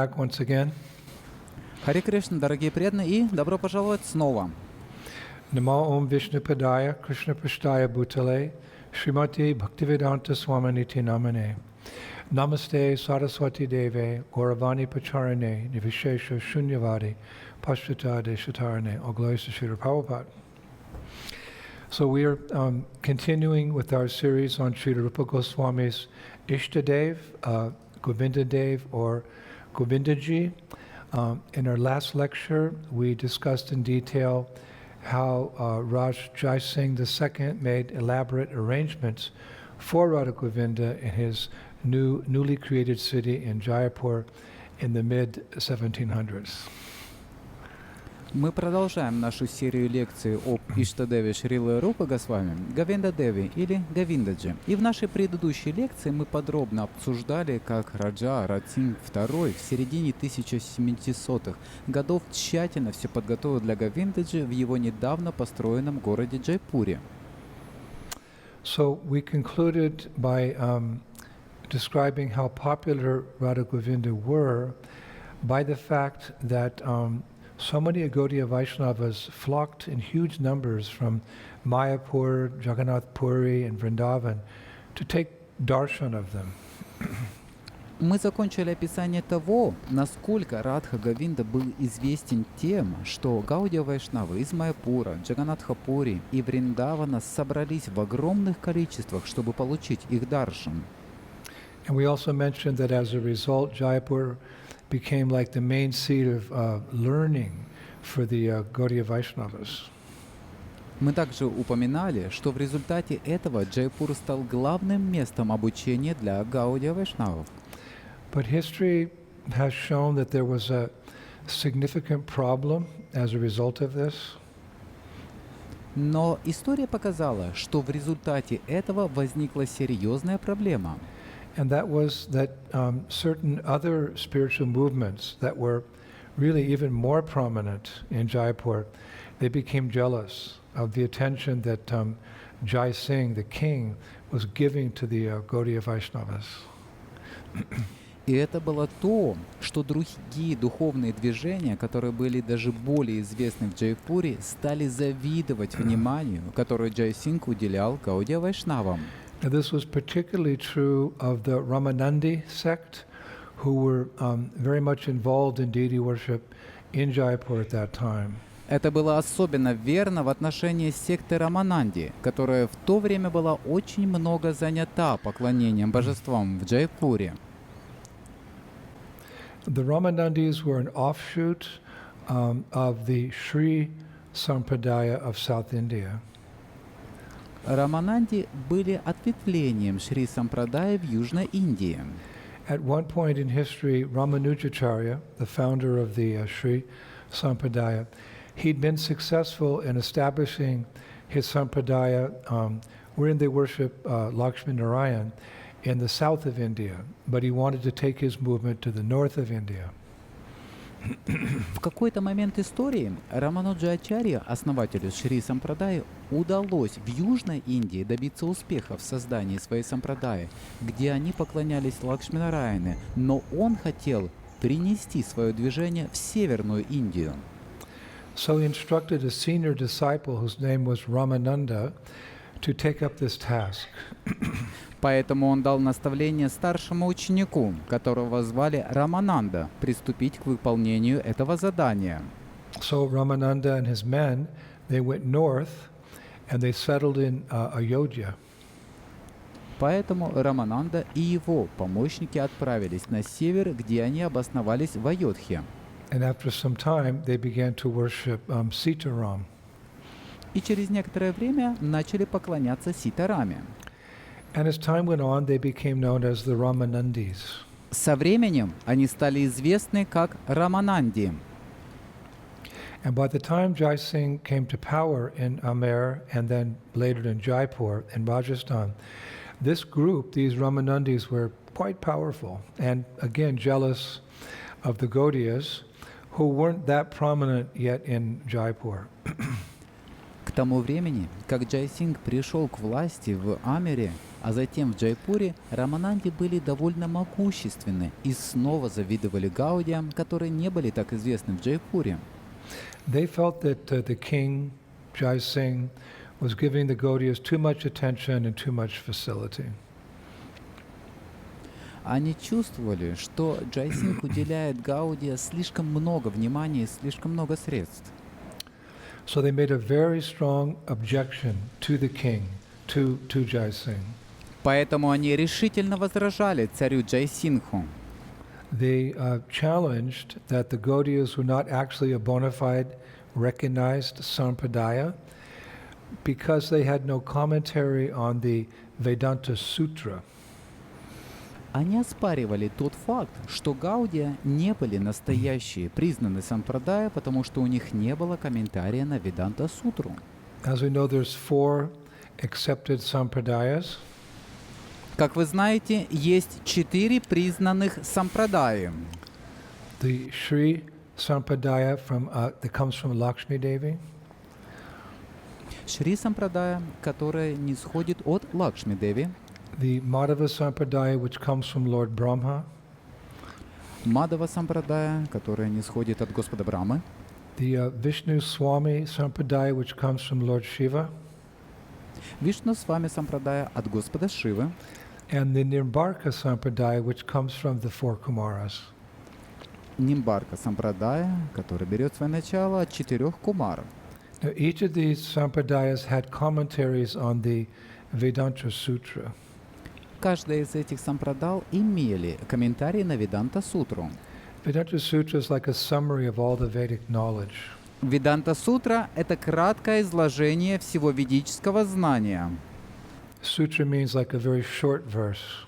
back once again. Харе Кришна, дорогие преданные, и добро пожаловать снова. Namo Om Vishnupadaya Krishna Pashtaya Bhutale Srimati Bhaktivedanta Swaminiti Namane Namaste Saraswati Deve Gauravani Pacharane Nivishesha Shunyavadi Pashtata Deshatarane. All glories to Srila Prabhupada. So we are continuing with our series on Srila Rupa Goswami's Ishtadev, Govindadev or Govindaji. In our last lecture, we discussed in detail how Raj Jai Singh II made elaborate arrangements for Radha Govinda in his newly created city in Jaipur in the mid-1700s. Мы продолжаем нашу серию лекций об Иштадеве Шрилы Рупа Госвами, Говиндадеве или Говиндаджи. И в нашей предыдущей лекции мы подробно обсуждали, как Раджа Ратсинг II в середине 1700-х годов тщательно все подготовил для Говиндаджи в его недавно построенном городе Джайпуре. So we concluded by describing how popular Radha Govinda were by the fact that so many Gaudiya Vaisnavas flocked in huge numbers from Mayapur, Jagannath Puri and Vrindavan to take darshan of them. Мы закончили описание того, насколько Радха Говинда был известен тем, что Гаудия Вайшнавы из Майяпура, Джаганатха-Пури и Вриндавана собрались в огромных количествах, чтобы получить их даршан. And we also mentioned that as a result, Jaipur became like the main seat of learning for the Gaudiya Vaisnavas. Мы также упоминали, что в результате этого Джайпур стал главным местом обучения для Гаудия Вайшнавов. But history has shown that there was a significant problem as a result of this. Но история показала, что в результате этого возникла серьезная проблема. And that was that certain other spiritual movements that were really even more prominent in Jaipur, they became jealous of the attention that Jai Singh, the king, was giving to the Gaudiya Vaishnavas. И это было то, что другие духовные движения, которые были даже более известны в Джайпуре, стали завидовать вниманию, которое Джай Синг уделял Гаудия Вайшнавам. Now, this was particularly true of the Ramanandi sect, who were very much involved in deity worship in Jaipur at that time. Это было особенно верно в отношении секты Рамананди, которая в то время была очень много занята поклонением божествам в Джайпуре. The Ramanandis were an offshoot of the Sri Sampradaya of South India. Рамананди были ответвлением Шри Сампрадая в Южной Индии. At one point in history, Ramanujacharya, the founder of the Sri Sampradaya, he'd been successful in establishing his Sampradaya wherein they worship Lakshmi Narayan in the south of India, but he wanted to take his movement to the north of India. В какой-то момент истории Рамануджачарья, основателю Шри Сампрадаи, удалось в Южной Индии добиться успеха в создании своей сампрадаи, где они поклонялись Лакшми-Нараяне, но он хотел принести свое движение в Северную Индию. So he instructed a senior disciple whose name was Ramananda to take up this task. Поэтому он дал наставление старшему ученику, которого звали Рамананда, приступить к выполнению этого задания. So Ramananda and his men, they went north and they settled in Ayodhya. Поэтому Рамананда и его помощники отправились на север, где они обосновались в Айодхе. And after some time, they began to worship Sitaram. И через некоторое время начали поклоняться Ситараме. And as time went on, they became known as the Ramanandis. Со временем они стали известны как Рамананди. And by the time Jai Singh came to power in Amer and then later in Jaipur in Rajasthan, this group, these Ramanandis, were quite powerful and again jealous of the Gaudiyas, who weren't that prominent yet in Jaipur. К К тому времени, как Джайсинг пришел к власти в Амере, а затем в Джайпуре, Рамананди были довольно могущественны и снова завидовали Гаудиям, которые не были так известны в Джайпуре. They felt that the king, Jai Singh, was giving the Gaudiyas too much attention and too much facility. Они чувствовали, что Джайсинг уделяет Гаудия слишком много внимания и слишком много средств. So they made a very strong objection to the king, to Jai Singh. Поэтому они решительно возражали царю Джайсингху. They challenged that the Gaudiyas were not actually a bona fide recognized sampradaya because they had no commentary on the Vedanta Sutra. Они оспаривали тот факт, что Гаудия не были настоящие, признаны сампрадая, потому что у них не было комментария на Веданта-сутру. As we know, there's 4 accepted sampradayas. Как вы знаете, есть 4 признанных сампрадаи. The Sri Sampradaya that comes from Lakshmi Devi. Шри сампрадая, которая нисходит от Лакшми Деви. The Madhava Sampradaya, which comes from Lord Brahma. Мадава сампрадая, которая нисходит от Господа Брамы. The Vishnu Swami Sampradaya, which comes from Lord Shiva. Вишну Свами сампрадая от Господа Шивы. And the Nimbarka Sampradaya, which comes from the 4 Kumaras. Нимбарка сампрадая, которая берет свое начало от 4 кумаров. Now, each of these sampradayas had commentaries on the Vedanta Sutra. Каждая из этих сампрадал имели комментарии на Веданта-сутру. Vedanta Sutra is like a summary of all the Vedic knowledge. Веданта-сутра — это краткое изложение всего ведического знания. Sutra means like a very short verse.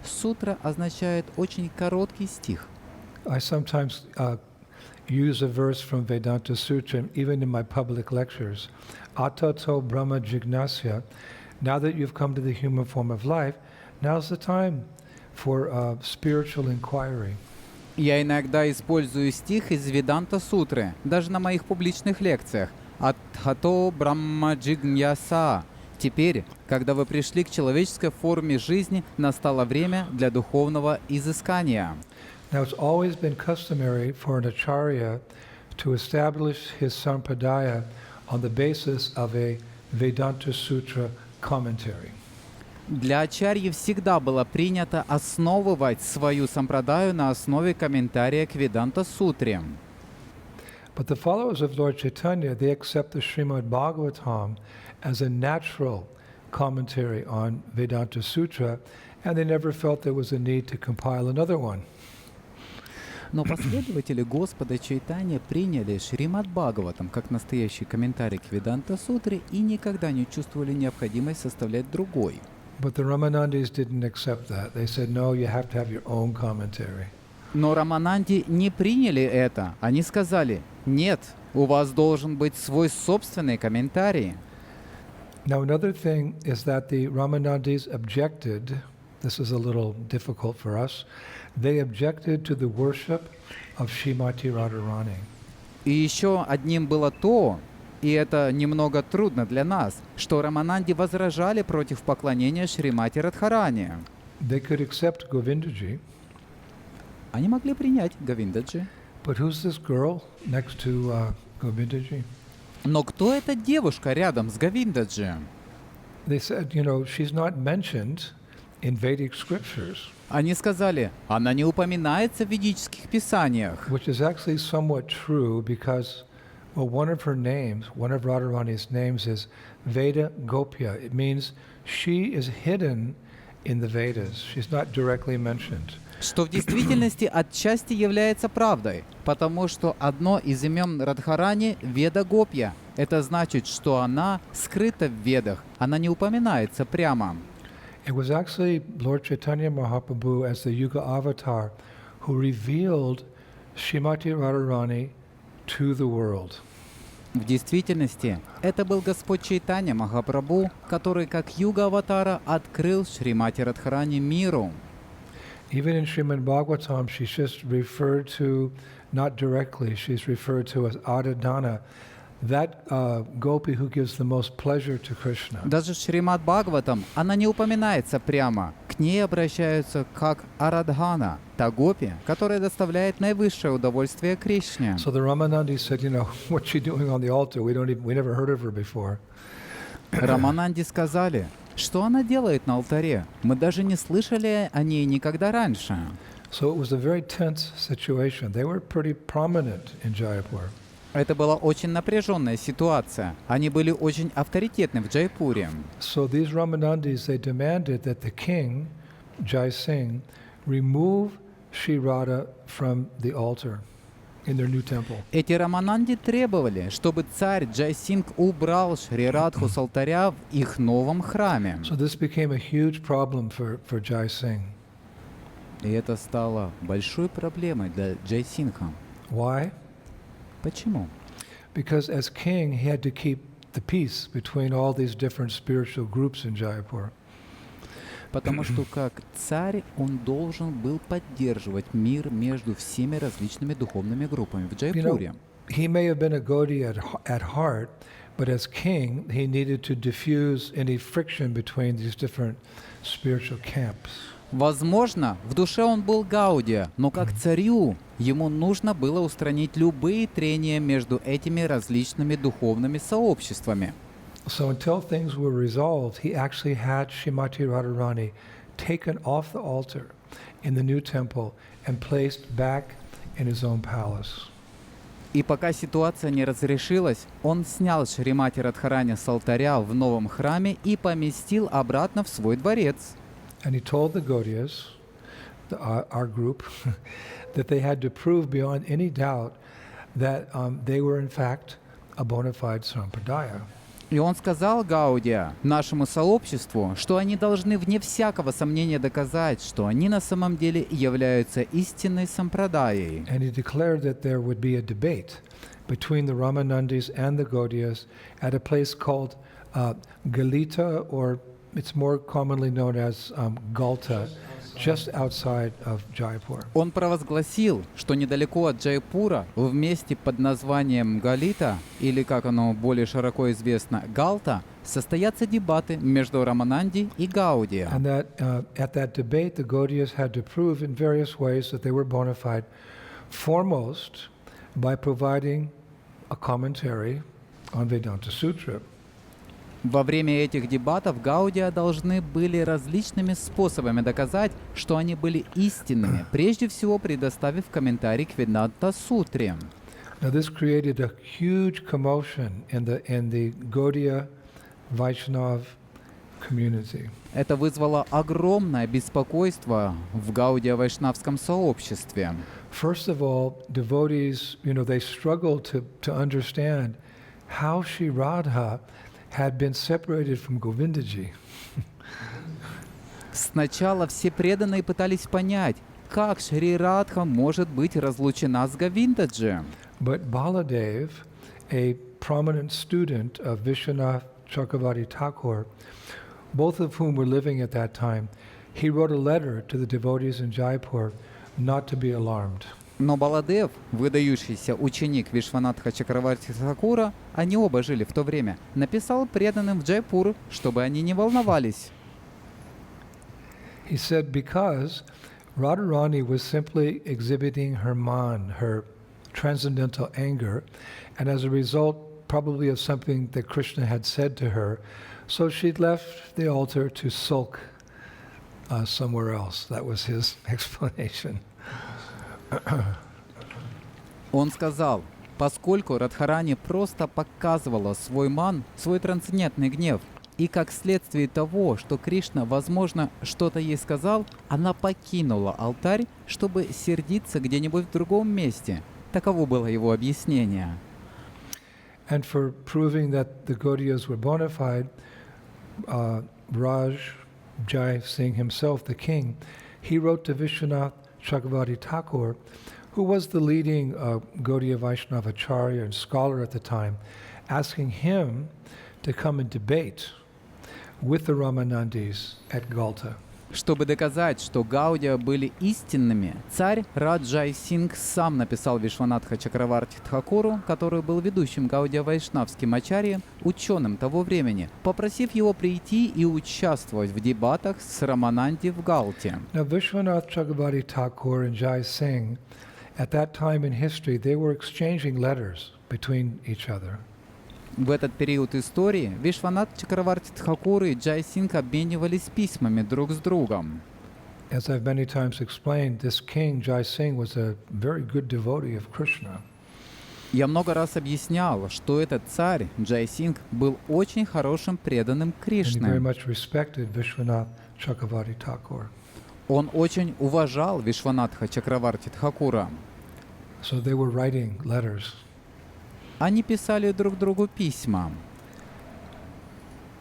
Сутра означает очень короткий стих. I sometimes use a verse from Vedanta Sutra, even in my public lectures. Atato Brahma Jignasya. Now that you've come to the human form of life, now's the time for spiritual inquiry. Я иногда использую стих из Веданта-сутры, даже на моих публичных лекциях. Атхато Брахма Джигньяса. Теперь, когда вы пришли к человеческой форме жизни, настало время для духовного изыскания. Now, it's always been customary for an acharya to establish his sampradaya on the basis of a Vedanta Sutra commentary. Для ачарьи всегда было принято основывать свою сампрадаю на основе комментария к Веданта-сутре. But the followers of Lord Chaitanya, they accept the Srimad Bhagavatam as a natural commentary on Vedanta Sutra, and they never felt there was a need to compile another one. Но последователи Господа Чайтанья приняли Шримад Бхагаватам как настоящий комментарий к Веданта-сутре и никогда не чувствовали необходимость составлять другой. But the Ramanandis didn't accept that. They said, no, you have to have your own commentary. Но Рамананди не приняли это. Они сказали: нет, у вас должен быть свой собственный комментарий. Now, another thing is that the Ramanandis objected, this is a little difficult for us, they objected to the worship of Srimati Radharani. И еще одним было то, и это немного трудно для нас, что Рамананди возражали против поклонения Шримати Радхарани. They could accept Govindaji, Они могли принять Говиндаджи. but who's this girl next to Govindaji? Но кто эта девушка рядом с Говиндаджи? They said, you know, she's not mentioned in Vedic scriptures, Они сказали: она не упоминается в ведических писаниях. which is actually somewhat true because, well, one of her names, one of Radharani's names is Veda Gopya. It means she is hidden in the Vedas. She's not directly mentioned. Что в действительности отчасти является правдой, потому что одно из имен Радхарани — Веда Гопья. Это значит, что она скрыта в Ведах, она не упоминается прямо. It was actually Lord Chaitanya Mahaprabhu as the Yuga Avatar who revealed Srimati Radharani to the world. В действительности, это был Господь Чайтанья Махапрабху, который как Юга-аватара открыл Шримати Радхарани миру. Even in Srimad Bhagavatam, she's just referred to, not directly, she's referred to as Adadana, that gopi who gives the most pleasure to Krishna. Даже в Шримад Бхагаватам она не упоминается прямо. К ней обращаются как Арадхана, та гопи, которая доставляет наивысшее удовольствие Кришне. So the Ramanandi said, what's she doing on the altar? We never heard of her before. Рамананди сказали, что она делает на алтаре. Мы даже не слышали о ней никогда раньше. So it was a very tense situation. They were pretty prominent in Jaipur. Это была очень напряженная ситуация. Они были очень авторитетны в Джайпуре. So these Ramanandis, they demanded that the king, Jai Singh, remove Shri Radha from the altar in their new temple. Эти Рамананди требовали, чтобы царь Джайсинг убрал Шри Радху с алтаря в их новом храме. So this became a huge problem for Jai Singh. И это стало большой проблемой для Джайсингха. Why? Почему? Because as king, he had to keep the peace between all these different spiritual groups in Jaipur. Потому что как царь он должен был поддерживать мир между всеми различными духовными группами в Джайпуре. He may have been a Gaudiya at heart, but as king, he needed to diffuse any friction between these different spiritual camps. Возможно, в душе он был Гаудия, но как царю ему нужно было устранить любые трения между этими различными духовными сообществами. So until things were resolved, he actually had Srimati Radharani taken off the altar in the new temple and placed back in his own palace. И пока ситуация не разрешилась, он снял Шримати Радхарани с алтаря в новом храме и поместил обратно в свой дворец. And he told the Gaudiyas, our group, that they had to prove beyond any doubt that they were in fact a bona fide sampradaya. И он сказал Гаудия, нашему сообществу, что они должны вне всякого сомнения доказать, что они на самом деле являются истинной сампрадаей. And he declared that there would be a debate between the Ramanandis and the Gaudiyas at a place called Galta, or it's more commonly known as Galta, just outside of Jaipur. Он провозгласил, что недалеко от Джайпура, в месте под названием Галита, или как оно более широко известно, Галта, состоятся дебаты между Рамананди и Гаудия. And that at that debate, the Gaudiyas had to prove in various ways that they were bona fide, foremost by providing a commentary on Vedanta Sutra. Во время этих дебатов Гаудия должны были различными способами доказать, что они были истинными, прежде всего предоставив комментарий к Веданта-сутре. Now this created a huge commotion in the Gaudiya Vaisnava community. Это вызвало огромное беспокойство в Гаудия-вайшнавском сообществе. First of all, devotees, they struggled to understand how Shri Radha had been separated from Govindaji. Сначала все преданные пытались понять, как Шри Радха может быть разлучена с Говиндаджи. But Baladev, a prominent student of Vishwanath Chakravarti Thakur, both of whom were living at that time, he wrote a letter to the devotees in Jaipur not to be alarmed. Но Баладев, выдающийся ученик Вишванатха Чакраварти Thakura, они оба жили в то время, написал преданным в Джайпур, чтобы они не волновались. He said because Radharani was simply exhibiting her man, her transcendental anger, and as a result probably of something that Krishna had said to her, so she'd left the altar to sulk somewhere else. That was his explanation. Он сказал, поскольку Радхарани просто показывала свой ман, свой трансцендентный гнев, и как следствие того, что Кришна, возможно, что-то ей сказал, она покинула алтарь, чтобы сердиться где-нибудь в другом месте. Таково было его объяснение. And for proving that the Gaudiyas were bona fide, Raj Jai Singh himself, the king, he wrote to Vishwanath Chakravarti Thakur, who was the leading Gaudiya Vaisnava acharya and scholar at the time, asking him to come and debate with the Ramanandis at Galta. Чтобы доказать, что Гаудия были истинными, царь Раджай Сингх сам написал Вишванатха Чакраварти Тхакуру, который был ведущим Гаудия Вайшнавским ачарьей, ученым того времени, попросив его прийти и участвовать в дебатах с Рамананди в Галте. Now, Vishwanath Chakravarti Thakur and Jai Singh, at that time in history, they were exchanging letters between each other. В этот период истории Вишванат Чакраварти Тхакур и Джай Сингх обменивались письмами друг с другом. As I've many times explained, this king, Jai Singh, was a very good devotee of Krishna. Я много раз объяснял, что этот царь, Джай Сингх, был очень хорошим преданным And he very Кришне. much respected Vishwanath Chakravarti Thakur. Он очень уважал Вишванатха Чакраварти Тхакура. So they were writing letters. Они писали друг другу письма.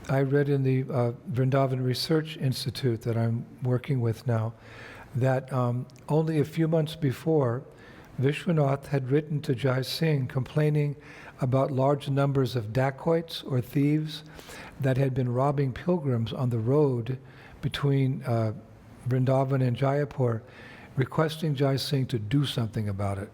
I read in the Vrindavan Research Institute that I'm working with now that only a few months before, Vishwanath had written to Jai Singh complaining about large numbers of dacoits or thieves that had been robbing pilgrims on the road between Vrindavan and Jaipur, requesting Jai Singh to do something about it.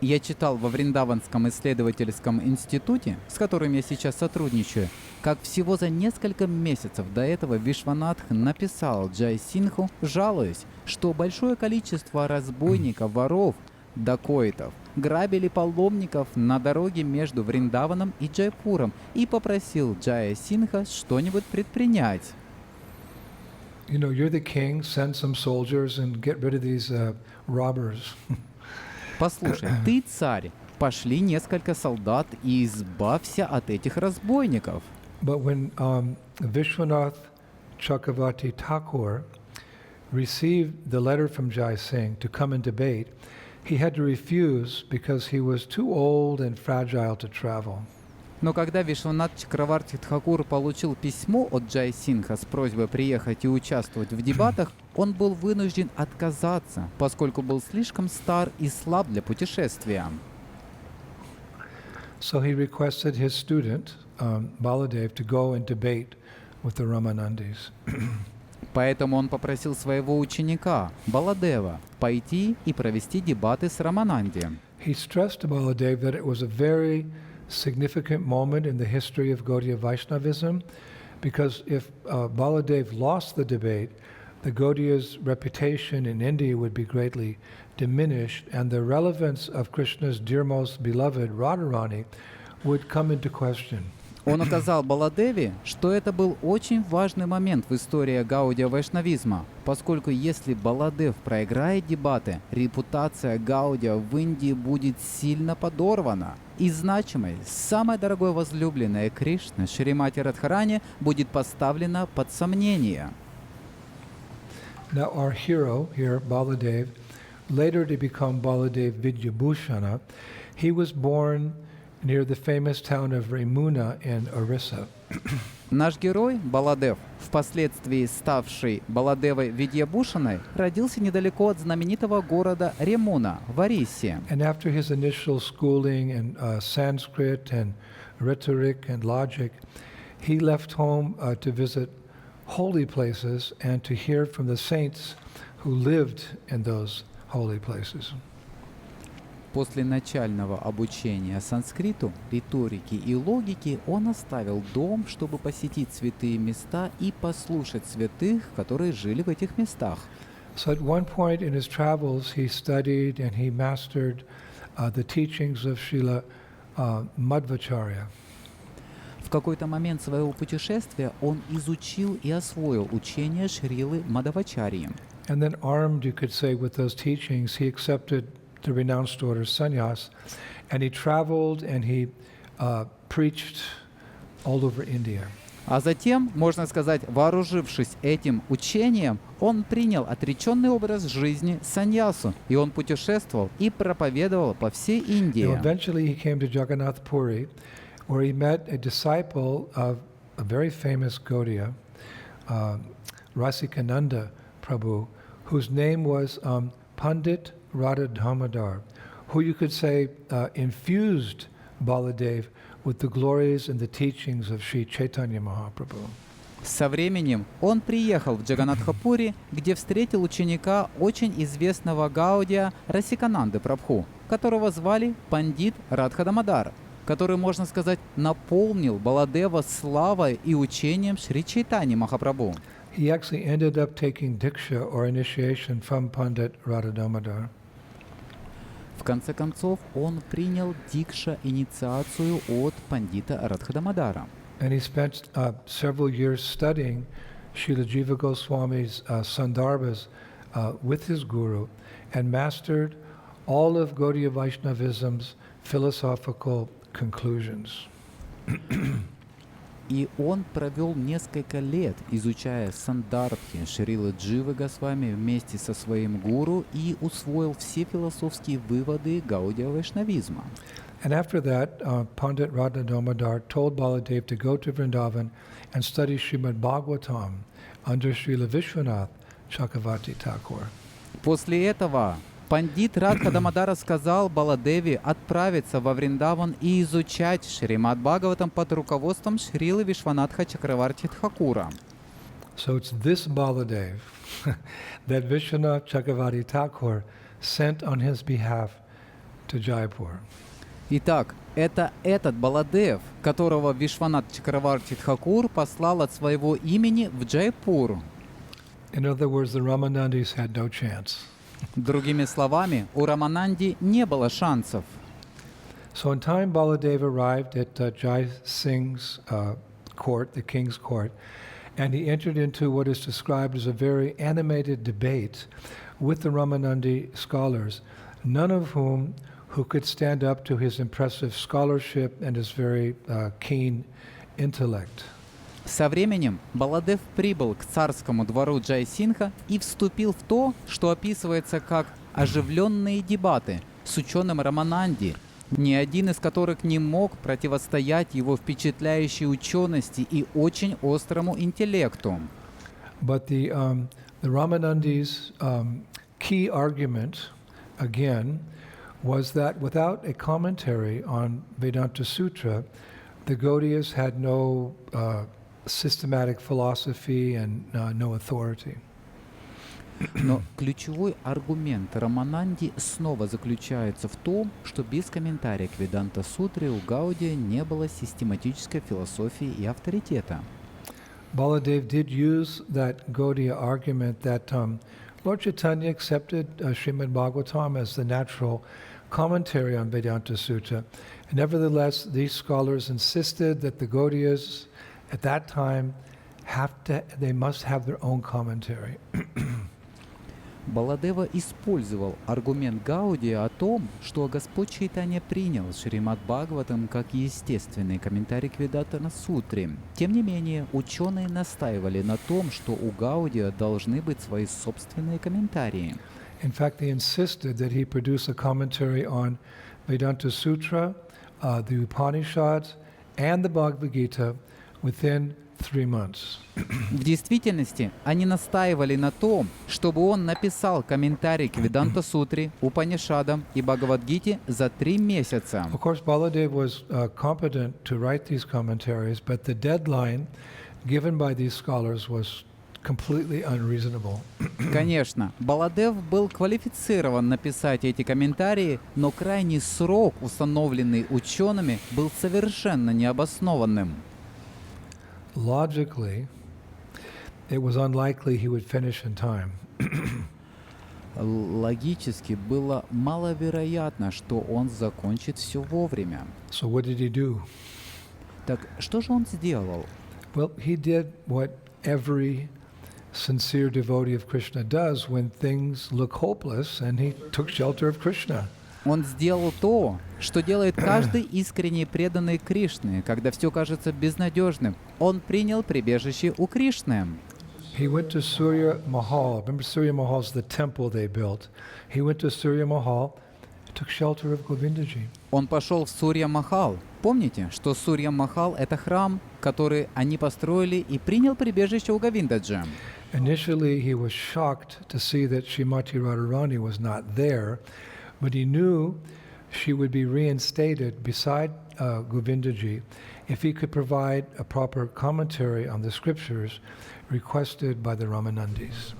Я читал во Вриндаванском исследовательском институте, с которым я сейчас сотрудничаю, как всего за несколько месяцев до этого Вишванатх написал Джай Сингху, жалуясь, что большое количество разбойников, воров, дакоитов грабили паломников на дороге между Вриндаваном и Джайпуром и попросил Джая Сингха что-нибудь предпринять. You know, you're the king, send some soldiers and get rid of these robbers. Послушай, ты царь, пошли несколько солдат и избавься от этих разбойников. But when Vishwanath Chakravarti Thakur received the letter from Jai Singh to come and debate, he had to refuse because he was too old and fragile to travel. Но когда Вишванат Чакраварти Тхакур получил письмо от Джай Сингха с просьбой приехать и участвовать в дебатах, он был вынужден отказаться, поскольку был слишком стар и слаб для путешествия. So he requested his student, Baladev, to go and debate with the Ramanandis. Поэтому он попросил своего ученика, Баладева, пойти и провести дебаты с Рамананди. He stressed to Baladev that it was a very significant moment in the history of Gaudiya Vaishnavism, because if Baladev lost the debate, the Gaudiya's reputation in India would be greatly diminished, and the relevance of Krishna's dear most beloved Radharani would come into question. Он указал Баладеве, что это был очень важный момент в истории Гаудия Вайшнавизма, поскольку если Баладев проиграет дебаты, репутация Гаудия в Индии будет сильно подорвана, и значимость самой дорогой возлюбленной Кришны Шримати Радхарани будет поставлена под сомнение. Now our hero here, Baladev, later to become Baladeva Vidyabhusana, he was born near the famous town of Ramuna in Orissa. Наш герой, Баладев, впоследствии ставший Баладевой Видьябхушаной, родился недалеко от знаменитого города Ремуна в Ориссе. And after his initial schooling in Sanskrit and rhetoric and logic, he left home to visit holy places and to hear from the saints who lived in those holy places. После начального обучения санскриту, риторике и логике он оставил дом, чтобы посетить святые места и послушать святых, которые жили в этих местах. So at one point in his travels, he studied and he mastered the teachings of Srila Madhvacharya. В какой-то момент своего путешествия он изучил и освоил учение Шрилы Мадхвачарьи. And then armed, you could say, with those teachings, he accepted the renounced order sannyas, and he traveled and he preached all over India. А затем, можно сказать, вооружившись этим учением, он принял отреченный образ жизни саньясу, и он путешествовал и проповедовал по всей Индии. Now, eventually he came to Jagannath Puri, where he met a disciple of a very famous Gaudiya, Rasikananda Prabhu, whose name was Pandit Radha Damodar, who you could say infused Baladev with the glories and the teachings of Sri Chaitanya Mahaprabhu. Со временем он приехал в Джаганатхапури, где встретил ученика очень известного Гаудия Расикананды Прабху, которого звали пандит Радхадамадар, который, можно сказать, наполнил Баладева славой и учением Шри Чайтани Махапрабху. He actually ended up taking diksha or initiation from Pandit Radha. В конце концов, он принял дикша, инициацию от пандита Радхадамадара. And he spent several years studying Srila Jiva Goswami's Sandarbhas with his guru and mastered all of Gaudiya Vaishnavism's philosophical conclusions. И он провел несколько лет, изучая сандарбхи Шрилы Дживы Госвами вместе со своим гуру и усвоил все философские выводы Гаудия Вайшнавизма. And after that, Pandit Radha Damodar told Baladev to go to Vrindavan and study Srimad Bhagavatam under Srila Vishwanath Chakravarti Thakur. После этого пандит Радха Дамодара сказал Баладеве отправиться во Вриндаван и изучать Шримад Бхагаватам под руководством Шрилы Вишванатха Чакраварти Тхакура. So it's this Baladev that Vishwanath Chakravarti Thakur sent on his behalf to Jaipur. Итак, это этот Баладев, которого Вишванат Чакраварти Тхакур послал от своего имени в Джайпур. In other words, the Ramanandis had no chance. Другими словами, у Рамананди не было шансов. So in time, Baladev arrived at Jai Singh's court, the king's court, and he entered into what is described as a very animated debate with the Ramanandi scholars, none of whom who could stand up to his impressive scholarship and his very keen intellect. Со временем Баладев прибыл к царскому двору Джайсинха и вступил в то, что описывается как оживленные дебаты с ученым Рамананди, ни один из которых не мог противостоять его впечатляющей учености и очень острому интеллекту. But the Ramanandi's key argument, again, was that without a commentary on Vedanta Sutra, the Gaudiyas had no systematic philosophy and no authority. Но ключевой аргумент Рамананди снова заключается в том, что без комментария к Веданта-сутре у Гаудия не было систематической философии и авторитета. Baladev did use that Gaudiya argument that Lord Chaitanya accepted Srimad Bhagavatam as the natural commentary on Vedanta Sutra. Nevertheless, these scholars insisted that the Gaudiyas at that time they must have their own commentary. Баладева использовал аргумент Гаудия о том, что Господь Чайтанья принял Шримад Бхагаватам как естественный комментарий к Веданта-сутре. Тем не менее, ученые настаивали на том, что у Гаудия должны быть свои собственные комментарии. In fact, they insisted that he produce a commentary on Vedanta Sutra, the Upanishads, and the Bhagavad Gita within 3 months. В действительности, они настаивали на том, чтобы он написал комментарий к Веданта-сутре, Упанишадам и Бхагавад-гите за 3 месяца. Of course, Baladev was competent to write these commentaries, but the deadline given by these scholars was completely unreasonable. Конечно, Баладев был квалифицирован написать эти комментарии, но крайний срок, установленный учеными, был совершенно необоснованным. Logically, it was unlikely he would finish in time. Логически было маловероятно, что он закончит все вовремя. So what did he do? Так что же он сделал? Well, he did what every sincere devotee of Krishna does when things look hopeless, and he took shelter of Krishna. Он сделал то, что делает каждый искренне преданный Кришне, когда все кажется безнадежным. Он принял прибежище у Кришны. He went to Surya Mahal. Remember, Surya Mahal is the temple they built. He went to Surya Mahal, took shelter of Govindaji. Он пошел в Сурья-Махал. Помните, что Сурья-Махал — это храм, который они построили, и принял прибежище у Говиндаджи. Initially, he was shocked to see that Srimati Radharani was not there, but he knew she would be reinstated beside Govindaji if he could provide a proper commentary on the scriptures requested by the Ramanandis.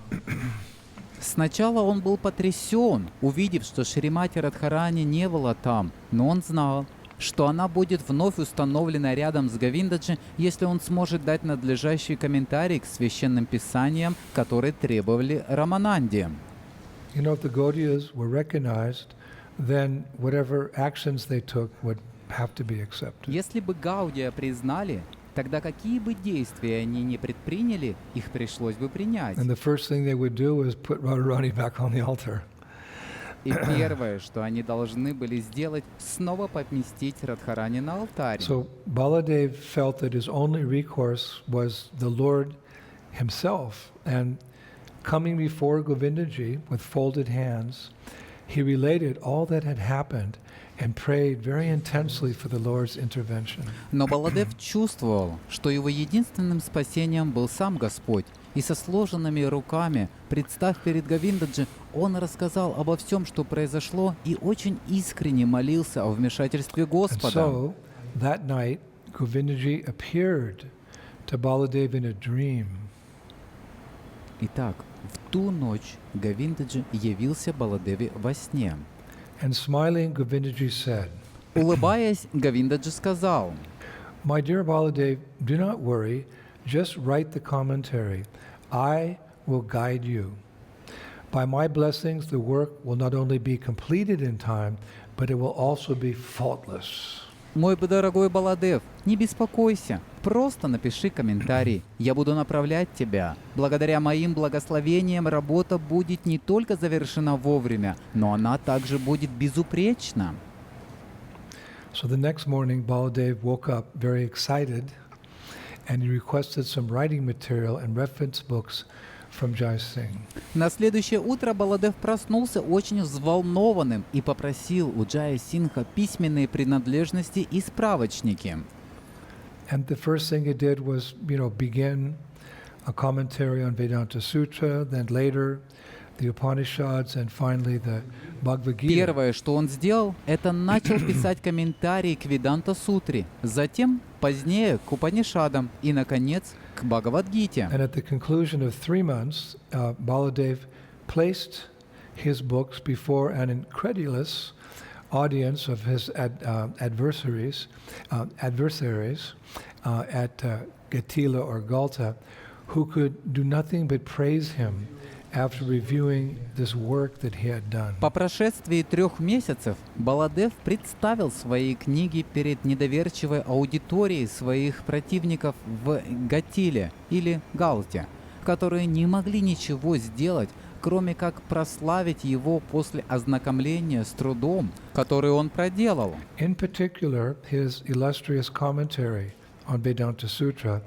Сначала он был потрясен, увидев, что Шримати Радхарани не было там, но он знал, что она будет вновь установлена рядом с Говиндаджи, если он сможет дать надлежащий комментарий к священным писаниям, которые требовали Рамананди. You know, if the Gaudiyas were recognized, then whatever actions they took would have to be accepted. Если бы Гаудия признали, тогда какие бы действия они ни предприняли, их пришлось бы принять. And the first thing they would do is put Radharani back on the altar. И первое, что они должны были сделать, снова поместить Радхарани на алтарь. So Baladev felt that his only recourse was the Lord himself, and coming before Govindaji with folded hands, he related all that had happened and prayed very intensely for the Lord's intervention. Но Баладев чувствовал, что его единственным спасением был сам Господь, и со сложенными руками, представ перед Говиндаджи, он рассказал обо всем, что произошло, и очень искренне молился о вмешательстве And Господа. so that night, Govindaji appeared to Baladev in a dream. Итак, в ту ночь Говиндаджи явился Баладеве во сне. And smiling, Govindaji said, Улыбаясь, Говиндаджи сказал: "My dear Baladev, do not worry, just write the commentary. I will guide you. By my blessings, the work will not only be completed in time, but it will also be faultless." «Мой дорогой Баладев, не беспокойся, просто напиши комментарий. Я буду направлять тебя. Благодаря моим благословениям работа будет не только завершена вовремя, но она также будет безупречна». So the next morning, Baladev woke up very excited, and he requested some writing material and reference books from Jai Singh. На следующее утро Баладев проснулся очень взволнованным и попросил у Джая Синха письменные принадлежности и справочники. And the first thing he did was, begin a commentary on Vedanta Sutra, then later the Upanishads, and finally the Bhagavad Gita. Первое, что он сделал, это начал писать комментарии к Веданта-сутре, затем, позднее, к Упанишадам и, наконец, к Бхагавад-гите. And at the conclusion of 3 months, Baladev placed his books before an incredulous audience of his adversaries at Gatila or Galta, who could do nothing but praise him after reviewing this work that he had done. По прошествии 3 месяцев Баладев представил свои книги перед недоверчивой аудиторией своих противников в Гатиле или Галте, которые не могли ничего сделать, кроме как прославить его после ознакомления с трудом, который он проделал. In particular, his illustrious commentary on Vedanta Sutra,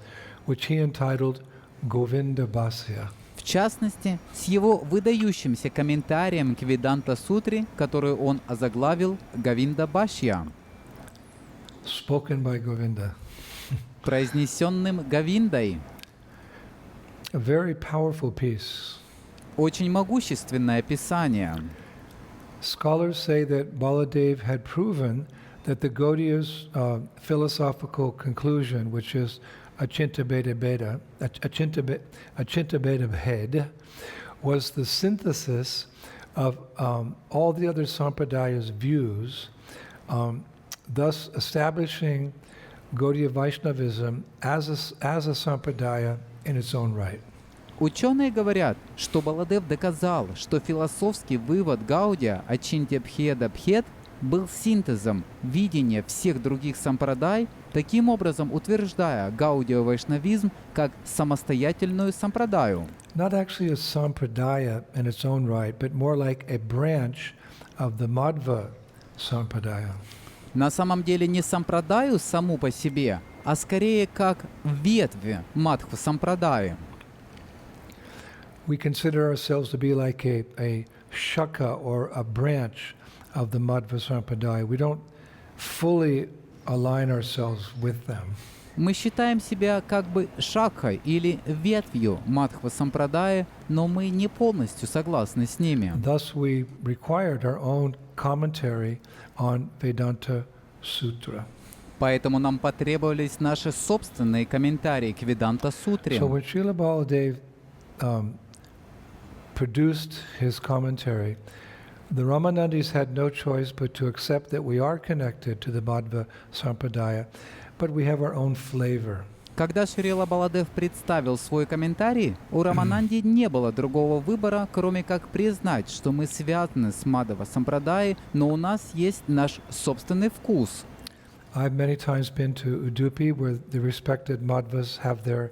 which he entitled Govindaji. В частности, с его выдающимся комментарием к Веданта-сутре, который он озаглавил Говиндаджи, Spoken by Govinda. произнесенным Говиндой. A very powerful piece. Очень могущественное писание. Scholars say that Baladev had proven that the Gaudiya's philosophical conclusion, which is Achinta Bheda Bhed, was the synthesis of all the other Sampradayas' views, thus establishing Gaudiya Vaishnavism as a Sampradaya in its own right. Ученые говорят, что Баладев доказал, что философский вывод Гаудия Ачинтя Бхеда Бхед был синтезом видения всех других сампрадай, таким образом утверждая Гаудия Вайшнавизм как самостоятельную сампрадаю. Not actually a Sampradaya in its own right, but more like a branch of the Madhva Sampradaya. На самом деле не сампрадаю саму по себе, а скорее как ветви Мадхва сампрадаи. We consider ourselves to be like a shaka or a branch of the Madhva Sampradaya. We don't fully align ourselves with them. Мы считаем себя как бы шакхой или ветвью Мадхва сампрадаи, но мы не полностью согласны с ними. Thus we required our own commentary on Vedanta Sutra. Поэтому нам потребовались наши собственные комментарии к Веданта-сутре. So when Srila Baladeva produced his commentary, the Ramanandis had no choice but to accept that we are connected to the Madhva Sampradaya, but we have our own flavor. Когда Шрила Баладев представил свой комментарий, у Рамананди не было другого выбора, кроме как признать, что мы связаны с Мадхава Сампрадай, но у нас есть наш собственный вкус. I've many times been to Udupi, where the respected Madhvas have their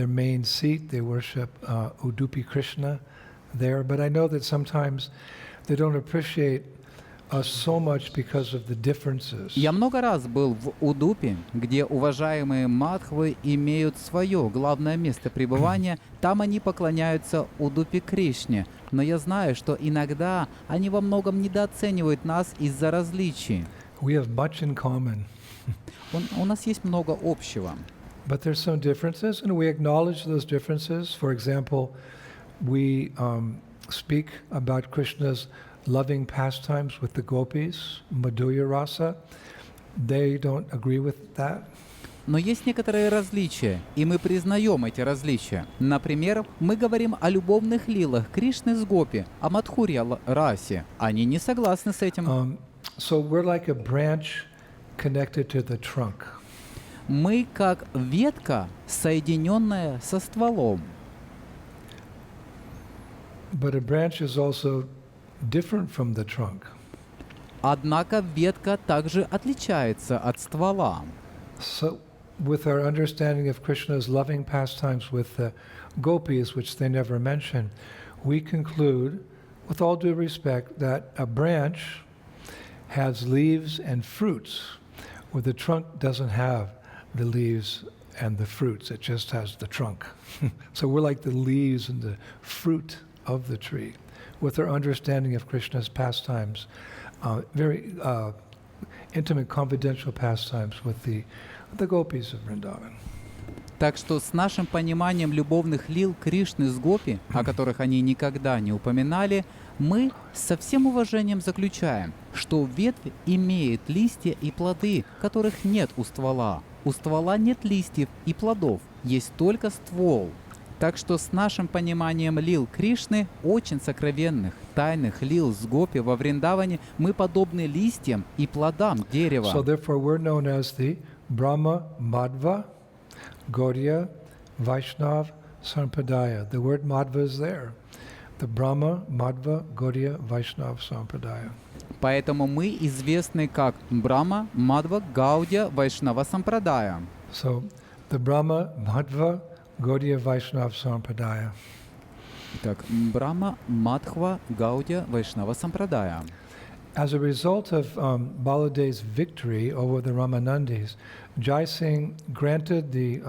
main seat. They worship Udupi Krishna there, but I know that sometimes they don't appreciate us so much because of the differences. Я много раз был в Удупе, где уважаемые Мадхвы имеют свое главное место пребывания. Там они поклоняются Удупе Кришне. Но я знаю, что иногда они во многом недооценивают нас из-за различий. We have much in common. У нас есть много общего. But there's some differences, and we acknowledge those differences. For example, we speak about Krishna's loving pastimes with the gopis, Madhurya Rasa. They don't agree with that. Но есть некоторые различия, и мы признаем эти различия. Например, мы говорим о любовных лилах Кришны с гопи, о Мадхурья Расе. Они не согласны с этим. So we're like a branch connected to the trunk. Мы как ветка, соединенная со стволом. But a branch is also different from the trunk. Однако ветка также отличается от ствола. So with our understanding of Krishna's loving pastimes with the gopis, which they never mention, we conclude, with all due respect, that a branch has leaves and fruits, where the trunk doesn't have the leaves and the fruits. It just has the trunk. So we're like the leaves and the fruit of the tree, with our understanding of Krishna's pastimes, very intimate, confidential pastimes with the gopis of Vrindavan. Так что с нашим пониманием любовных лил Кришны с гопи, о которых они никогда не упоминали, мы со всем уважением заключаем, что ветвь имеет листья и плоды, которых нет у ствола. У ствола нет листьев и плодов, есть только ствол. Так что с нашим пониманием лил Кришны, очень сокровенных, тайных лил с гопи во Вриндаване, мы подобны листьям и плодам дерева. So therefore we're known as the Brahma Madhva Gaudiya Vaisnava Sampradaya. The word Madhva is there. The Brahma Madhva Gaudiya Vaisnava Sampradaya. Поэтому мы известны как Брахма, Мадхва, Гаудия, Вайшнава Сампрадая. So the Brahma Madhva Gaudiya Vaisnava Sampradaya. Так, Брахма, Мадхва, Гаудия, Вайшнава Сампрадая. As a result of Baladev's victory over the Ramanandis, Jai Singh granted the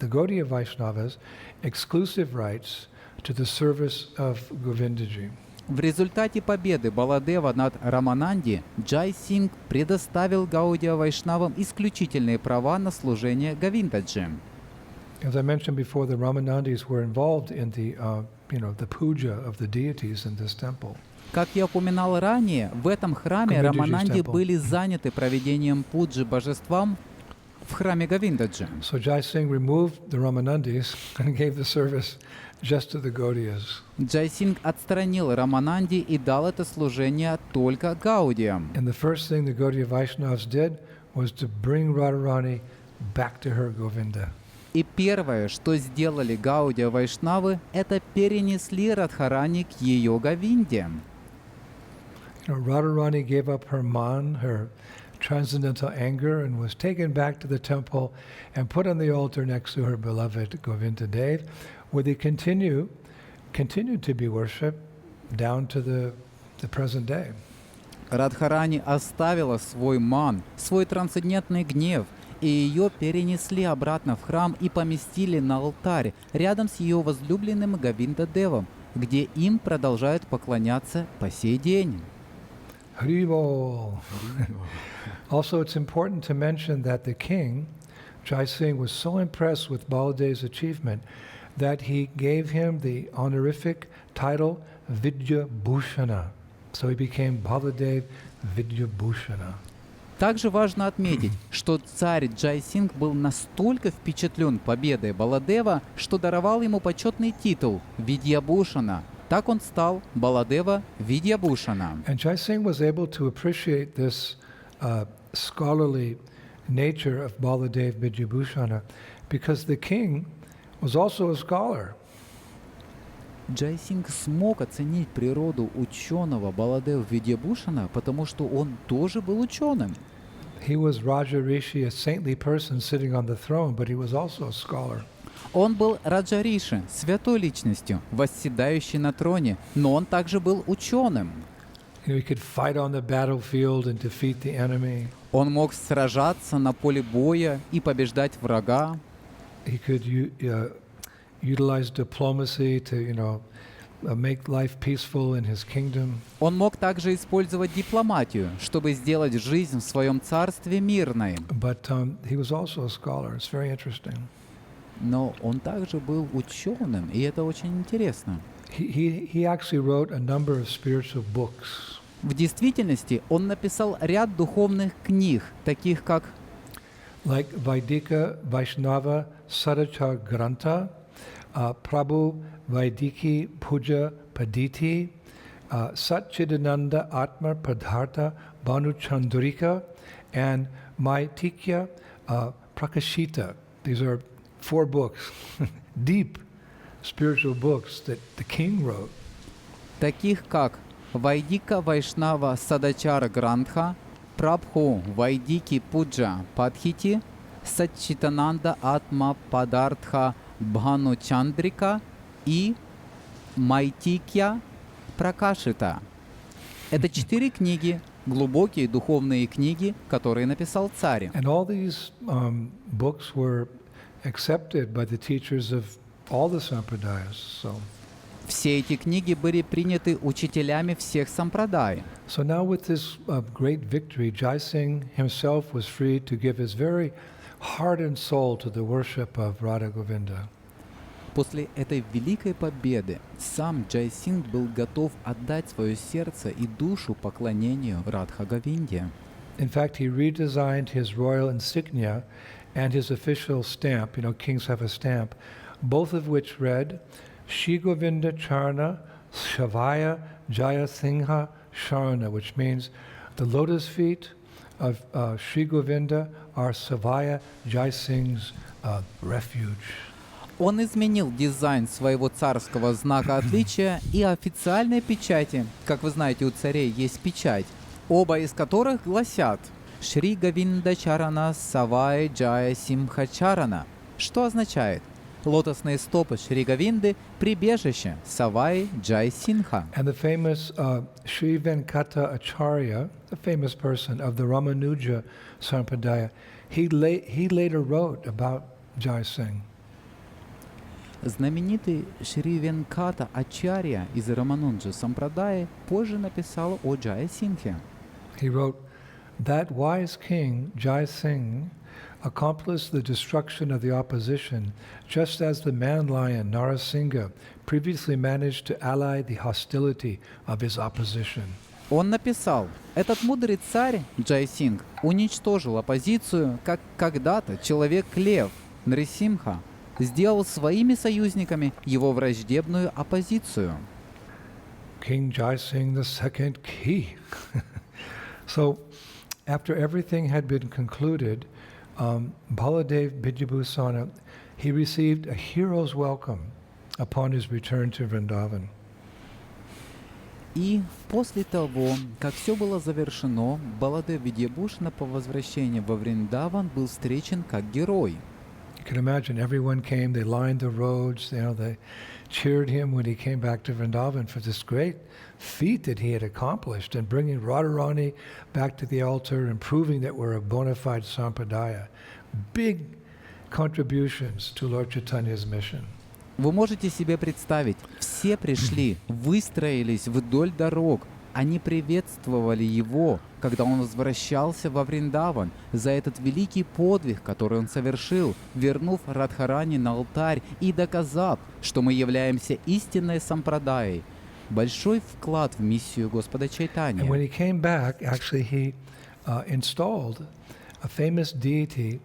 Gaudiya Vaishnavas exclusive rights to the service of Govindaji. В результате победы Баладева над Рамананди, Джай Синг предоставил Гаудия Вайшнавам исключительные права на служение Говиндаджи. As I mentioned before, the Ramanandis were involved in the puja of the deities in this temple. Как я упоминал ранее, в этом храме Рамананди были заняты проведением пуджи божествам в храме Говиндаджи. So Jai Singh removed the Ramanandis and gave the service just to the Gaudiyas. Джай Синг отстранил Рамананди и дал это служение только Гаудиям. And the first thing the Gaudiya Vaishnavas did was to bring Radharani back to her Govinda. И первое, что сделали Гаудия Вайшнавы, это перенесли Радхарани к ее Говинде. Radharani gave up her man, her transcendental anger, and was taken back to the temple and put on the altar next to her beloved Govinda Dev, where they continued to be worshipped down to the present day. Радхарани оставила свой ман, свой трансцендентный гнев, и ее перенесли обратно в храм и поместили на алтарь рядом с ее возлюбленным Говинда Девом, где им продолжают поклоняться по сей день. Haribol. Also, it's important to mention that the king, Jai Singh, was so impressed with Baladev's achievement that he gave him the honorific title Vidyabhusana. So he became Baladev Vidyabhusana. Также важно отметить, что царь Джай-Сингх был настолько впечатлен победой Баладева, что даровал ему почетный титул Видьябхушана. Так он стал Баладева Видьябхушана. And Jai Singh was able to appreciate this scholarly nature of Baladev Vidyabhusana because the king was also a scholar. Джай-Сингх смог оценить природу ученого Баладева Видьябхушана, потому что он тоже был ученым. He was Raja Rishi, a saintly person sitting on the throne, but he was also a scholar. Он был Раджа-риши, святой личностью, восседающей на троне, но он также был ученым. He could fight on the battlefield and defeat the enemy. Он мог сражаться на поле боя и побеждать врага. He could utilize diplomacy to, make life peaceful in his kingdom. Он мог также использовать дипломатию, чтобы сделать жизнь в своем царстве мирной. But he was also a scholar. It's very interesting. Но он также был ученым, и это очень интересно. He actually wrote a number of spiritual books. В действительности он написал ряд духовных книг, таких как Like Vaidika Vaisnava Sadachar Granta, Prabhu Vaidiki Puja Paditi, Satchidananda Atma Pradhartha Banu Chandrika, and Maitikya Prakashita. These are 4 books, deep spiritual books that the king wrote. таких как Вайдика Вайшнава Садачара Грантха, Прабху Вайдики Пуджа Падхити, Саччитананда Атма Падартха Бхану Чандрика и Майтикья Пракашита. Это 4 книги, глубокие духовные книги, которые написал царь. And all these books were accepted by the teachers of all the sampradayas. So Все эти книги были приняты учителями всех сампрадай. now with this great victory, Jai Singh himself was free to give his very heart and soul to the worship of Radha Govinda. После этой великой победы сам Джай-Сингх был готов отдать свое сердце и душу поклонению Радха Говинде. In fact, he redesigned his royal insignia and his official stamp. Kings have a stamp, both of which read, Shri Govinda Charana Shavaya Jaya Singha Sharana, which means the lotus feet of Shri Govinda are Savaya Jai Singh's refuge. Он изменил дизайн своего царского знака отличия и официальной печати. Как вы знаете, у царей есть печать, оба из которых гласят «Шри Говинда Чарана Савай Джая Симха Чарана», что означает «Лотосные стопы Шри Говинды – прибежище Савай Джай Синха». And the famous Sri Venkata Acharya, a famous person of the Ramanuja Sampradaya, he later wrote about Jai Singh. Знаменитый Шри Венката Ачарья из Раманунджа Сампрадаи позже написал о Джай Сингхе. He wrote, that wise king, Jai Singh, accomplished the destruction of the opposition, just as the man-lion Narasingha previously managed to ally the hostility of his opposition. Он написал, этот мудрый царь Джай Сингх уничтожил оппозицию, как когда-то человек-лев Нрисимха сделал своими союзниками его враждебную оппозицию. King Jai Singh II Ki. So, after everything had been concluded, Baladev Vidyabhusana, he received a hero's welcome upon his return to Vrindavan. И после того, как все было завершено, Баладев Видьябхушана по возвращении во Вриндаван был встречен как герой. You can imagine everyone came, they lined the roads, they cheered him when he came back to Vrindavan for this great feat that he had accomplished and bringing Radharani back to the altar and proving that we're a bona fide sampradaya. Big contributions to Lord Chaitanya's mission. Вы можете себе представить, все пришли, выстроились вдоль дорог, они приветствовали его, когда он возвращался во Вриндаван, за этот великий подвиг, который он совершил, вернув Радхарани на алтарь и доказав, что мы являемся истинной сампрадаей. большой вклад в миссию Господа And when Чайтаньи. he came back, actually he installed a famous deity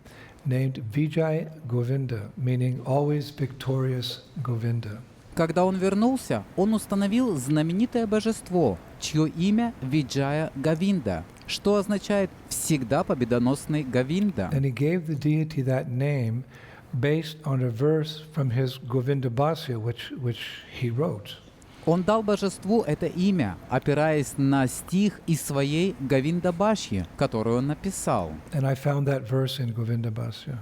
named Vijay Govinda, meaning always victorious Govinda. Когда он вернулся, он установил знаменитое божество, чье имя Виджая Говинда, что означает «всегда победоносный Говинда». And he gave the deity that name based on a verse from his Govindabhasya, which he wrote. Он дал божеству это имя, опираясь на стих из своей Говиндабашьи, которую он написал. And I found that verse in Govindabhasya.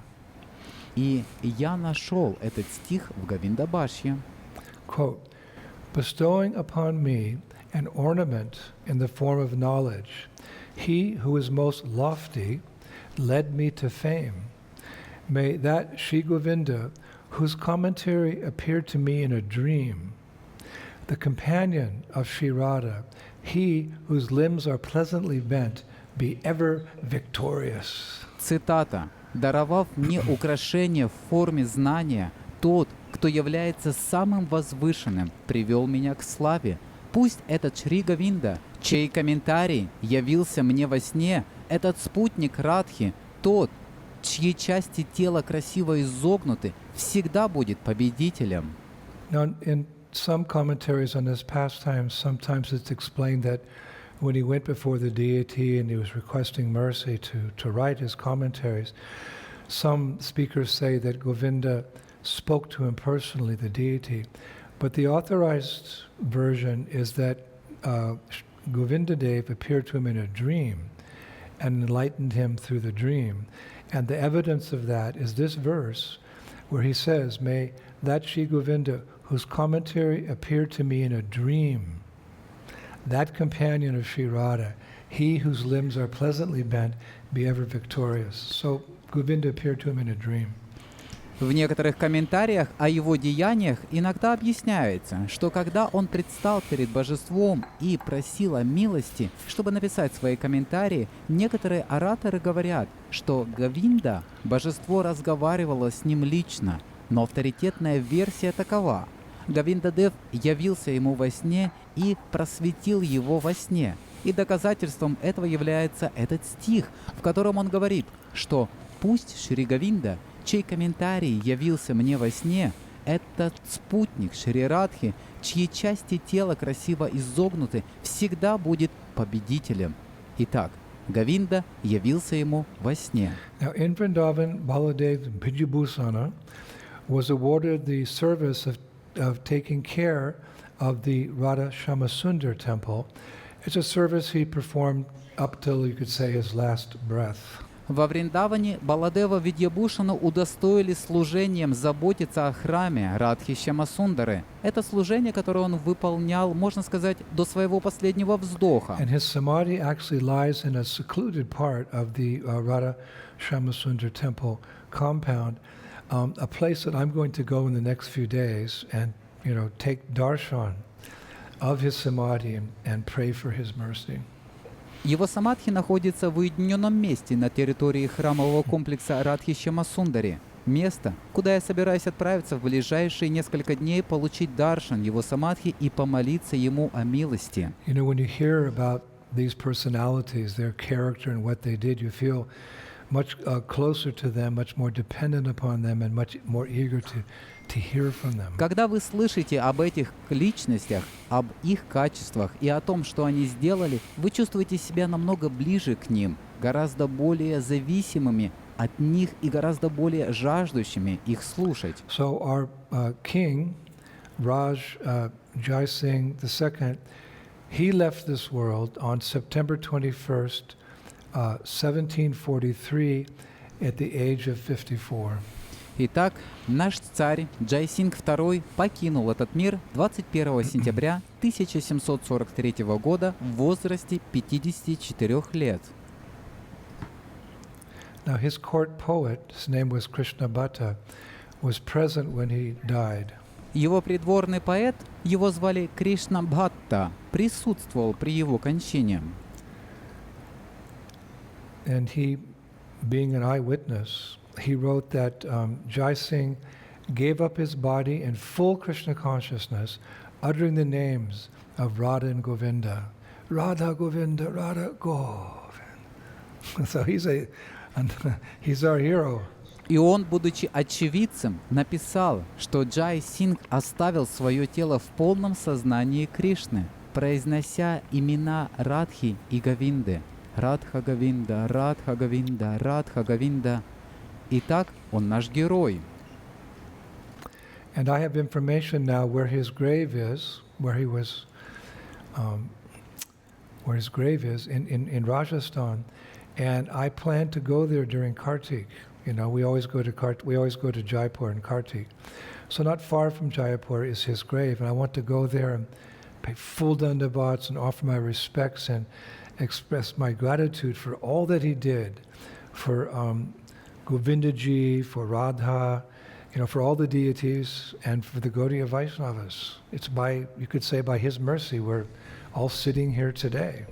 И я нашел этот стих в Говиндабашье. Quote, bestowing upon me an ornament in the form of knowledge, he who is most lofty led me to fame. May that Shri Govinda, whose commentary appeared to me in a dream, the companion of Shri Radha, he whose limbs are pleasantly bent, be ever victorious. Цитата. «Даровав мне украшение в форме знания, тот, кто является самым возвышенным, привел меня к славе. Пусть этот Шри Говинда, чей комментарий явился мне во сне, этот спутник Радхи, тот, чьи части тела красиво изогнуты, всегда будет победителем». Now, in some commentaries on this pastime, sometimes it's explained that when he went before the deity and he was requesting mercy to write his commentaries, some speakers say that Govinda spoke to him personally, the deity. But the authorized version is that Govinda Dev appeared to him in a dream and enlightened him through the dream. And the evidence of that is this verse where he says, may that Shri Govinda, whose commentary appeared to me in a dream, that companion of Shri Radha, he whose limbs are pleasantly bent, be ever victorious. So Govinda appeared to him in a dream. В некоторых комментариях о его деяниях иногда объясняется, что когда он предстал перед божеством и просил о милости, чтобы написать свои комментарии, некоторые ораторы говорят, что Говинда, божество разговаривало с ним лично, но авторитетная версия такова. Говиндадев явился ему во сне и просветил его во сне. И доказательством этого является этот стих, в котором он говорит, что «пусть Шри Говинда, чей комментарий явился мне во сне, этот спутник Шри Радхи, чьи части тела красиво изогнуты, всегда будет победителем». Итак, Говинда явился ему во сне. Now in Vrindavan, Baladeva Vidyabhusana was awarded the service of taking care of the Radha Shamasundar temple. It's a service he performed up till, you could say, his last breath. Во Вриндаване Баладева Видьябхушану удостоили служением заботиться о храме Радхи Шьямасундары. Это служение, которое он выполнял, можно сказать, до своего последнего вздоха. And his samadhi actually lies in a secluded part of the Radha Shyamasundar temple compound, a place that I'm going to go in the next few days and, take darshan of his samadhi and pray for his mercy. Его самадхи находится в уединенном месте на территории храмового комплекса Радхи Шьямасундари. Место, куда я собираюсь отправиться в ближайшие несколько дней, получить даршан его самадхи и помолиться ему о милости. When you hear about these personalities, their character and what they did, you feel much closer to them, much more dependent upon them, and much more eager to hear from them. Когда вы слышите об этих личностях, об их качествах и о том, что они сделали, вы чувствуете себя намного ближе к ним, гораздо более зависимыми от них и гораздо более жаждущими их слушать. So our king, Raj Jai Singh II, he left this world on September 21st, 1743, at the age of 54. Итак, наш царь Джай Сингх II покинул этот мир 21 сентября 1743 года в возрасте 54 лет. Now his court poet, his name was Krishna Bhatta, was present when he died. Его придворный поэт, его звали Кришна Бхатта, присутствовал при его кончине. And he, being an eyewitness, he wrote that Jai Singh gave up his body in full Krishna consciousness uttering the names of Radha and Govinda. Radha Govinda, Radha Govinda. So he's our hero. И он, будучи очевидцем, написал, что Джай Сингх оставил свое тело в полном сознании Кришны, произнося имена Радхи и Говинды. Радха Говинда, Радха Говинда, Радха Говинда. Итак, он наш герой. And I have information now where his grave is, where his grave is in Rajasthan, and I plan to go there during Kartik. You know, we always go to Jaipur in Kartik. So not far from Jaipur is his grave, and I want to go there and pay full dandavats and offer my respects and express my gratitude for all that he did, for Govindaji, for Radha, you know, for all the deities, and for the Gaudiya Vaisnavas. It's you could say by his mercy, we're all sitting here today.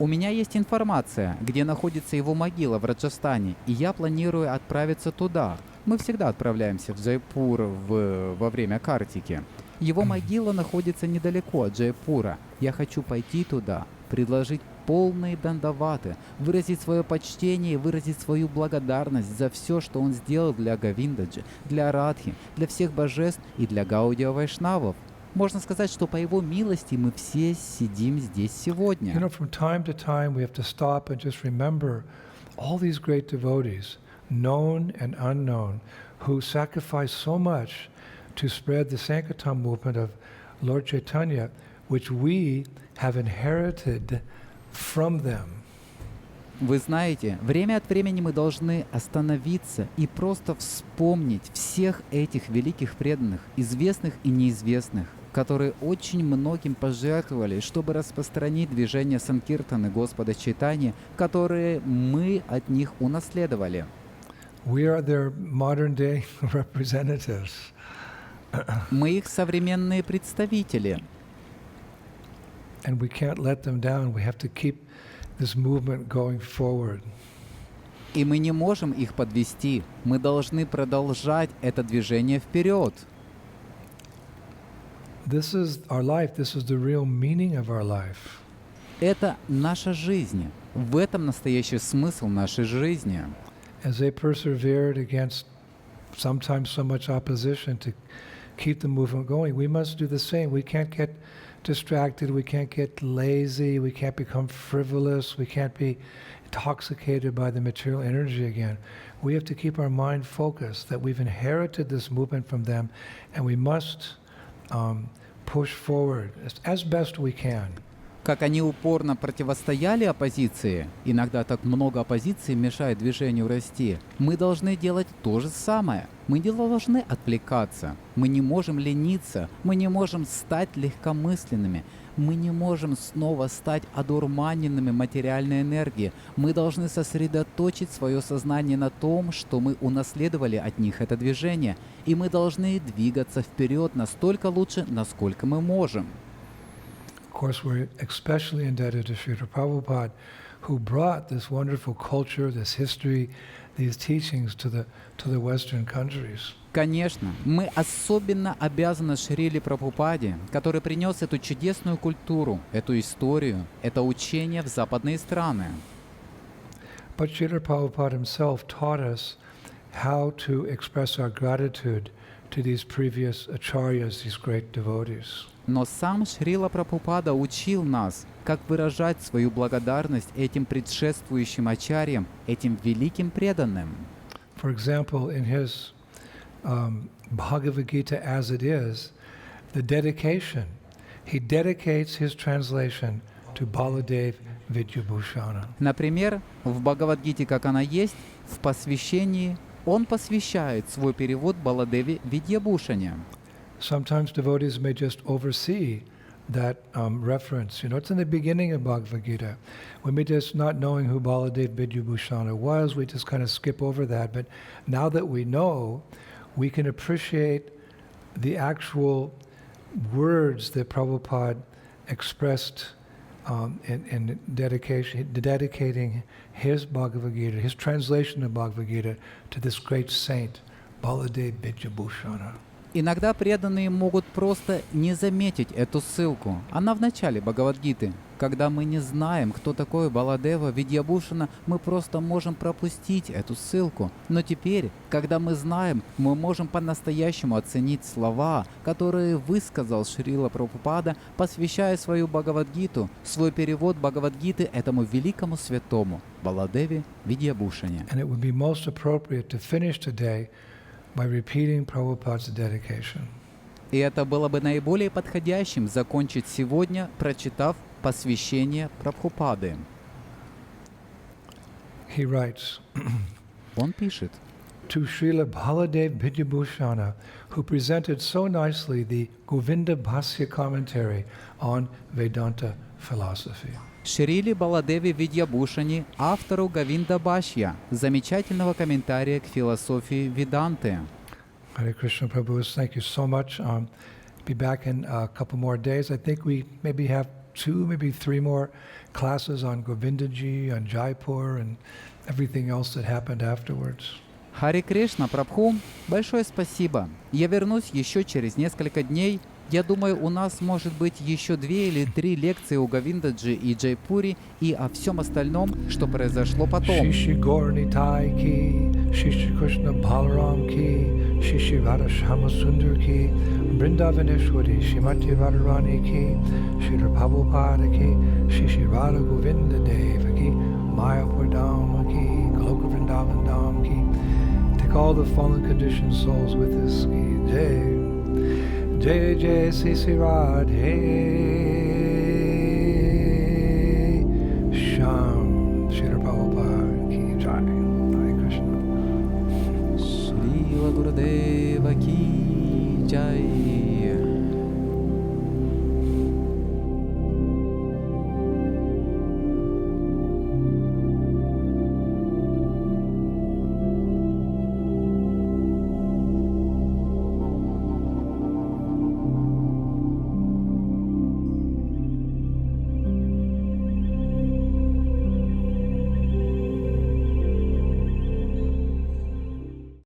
У меня есть информация, где находится его могила в Раджастане, и я планирую отправиться туда. Мы всегда отправляемся в Джайпур во время Картики. Его могила находится недалеко от Джайпура. Я хочу пойти туда, предложить полные дандаваты, выразить свое почтение и выразить свою благодарность за все, что он сделал для Говиндаджи, для Радхи, для всех божеств и для Гаудия Вайшнавов. Можно сказать, что по его милости мы все сидим здесь сегодня. You know, from time to time we have to stop and just remember all these great devotees, known and unknown, who sacrificed so much to spread the Sankirtan movement of Lord Chaitanya, which we have inherited from them. Вы знаете, время от времени мы должны остановиться и просто вспомнить всех этих великих преданных, известных и неизвестных, которые очень многим пожертвовали, чтобы распространить движение Санкиртаны Господа Чайтаньи, которые мы от них унаследовали. We are their modern day representatives. Мы их современные представители. And we can't let them down. We have to keep this movement going forward. И мы не можем их подвести. Мы должны продолжать это движение вперед. This is our life. This is the real meaning of our life. Это наша жизнь. В этом настоящий смысл нашей жизни. As they persevered against sometimes so much opposition to keep the movement going, we must do the same. We can't get distracted, we can't get lazy, we can't become frivolous, we can't be intoxicated by the material energy again. We have to keep our mind focused that we've inherited this movement from them, and we must push forward as best we can. Как они упорно противостояли оппозиции, иногда так много оппозиции мешает движению расти, мы должны делать то же самое. Мы не должны отвлекаться, мы не можем лениться, мы не можем стать легкомысленными, мы не можем снова стать одурманенными материальной энергией. Мы должны сосредоточить свое сознание на том, что мы унаследовали от них это движение, и мы должны двигаться вперед настолько лучше, насколько мы можем. Of course, we're especially indebted to Srila Prabhupada, who brought this wonderful culture, this history, these teachings to the Western countries. Конечно, мы особенно обязаны Шриле Прабхупаде, который принес эту чудесную культуру, эту историю, это учение в западные страны. But Srila Prabhupada himself taught us how to express our gratitude to these previous acharyas, these great devotees. Но сам Шрила Прабхупада учил нас, как выражать свою благодарность этим предшествующим ачарьям, этим великим преданным. For example, in his Bhagavad Gita as it is, the dedication, he dedicates his translation to Baladeva Vidyabhusana. Например, в Бхагавад-гите, как она есть, в посвящении он посвящает свой перевод Баладеве Видьябхушане. Sometimes devotees may just oversee that reference. You know, it's in the beginning of Bhagavad Gita. We may just not knowing who Baladeva Vidyabhusana was, we just kind of skip over that. But now that we know, we can appreciate the actual words that Prabhupada expressed in dedicating his Bhagavad Gita, his translation of Bhagavad Gita to this great saint, Baladeva Vidyabhusana. Иногда преданные могут просто не заметить эту ссылку. Она в начале Бхагавад-гиты. Когда мы не знаем, кто такой Баладева Видьябхушана, мы просто можем пропустить эту ссылку. Но теперь, когда мы знаем, мы можем по-настоящему оценить слова, которые высказал Шрила Прабхупада, посвящая свою Бхагавад-гиту, свой перевод Бхагавад-гиты этому великому святому Баладеве Видьябхушане. And it would be most appropriate to finish today by repeating Prabhupada's dedication. И это было бы наиболее подходящим закончить сегодня, прочитав посвящение Прабхупады. He writes, Он пишет: to Srila Baladeva Vidyabhusana, who presented so nicely the Govinda Bhasya commentary on Vedanta philosophy. Шриле Баладеве Видьябхушане, автору Говиндабхашья, замечательного комментария к философии Веданты. Hare Krishna Prabhu, thank you so much. Be back in a couple more days. I think we maybe have 2, maybe 3 more classes on Govindaji, on Jaipur, and everything else that happened afterwards. Харе Кришна Прабху, большое спасибо. Я вернусь еще через несколько дней. Я думаю, у нас может быть еще 2 или 3 лекции о Говиндаджи и Джайпуре и о всем остальном, что произошло потом. Shishi Gaur Nitai ki, Shishi Krishna Balaram ki, Shishi Radha Shama Sundar ki, Vrindavaneshwari Shrimati Radharani ki, Srila Prabhupada ki, Shishi Radha Govinda Deva ki, Mayapur Dham ki, Goloka Vrindavan Dham ki. Take all the fallen conditioned souls with us ki. Jai. Jai Jai Sisi Radhe Sham Srila Prabhupada ki Jai. Hare Krishna. Шрила Гурудева ки джай.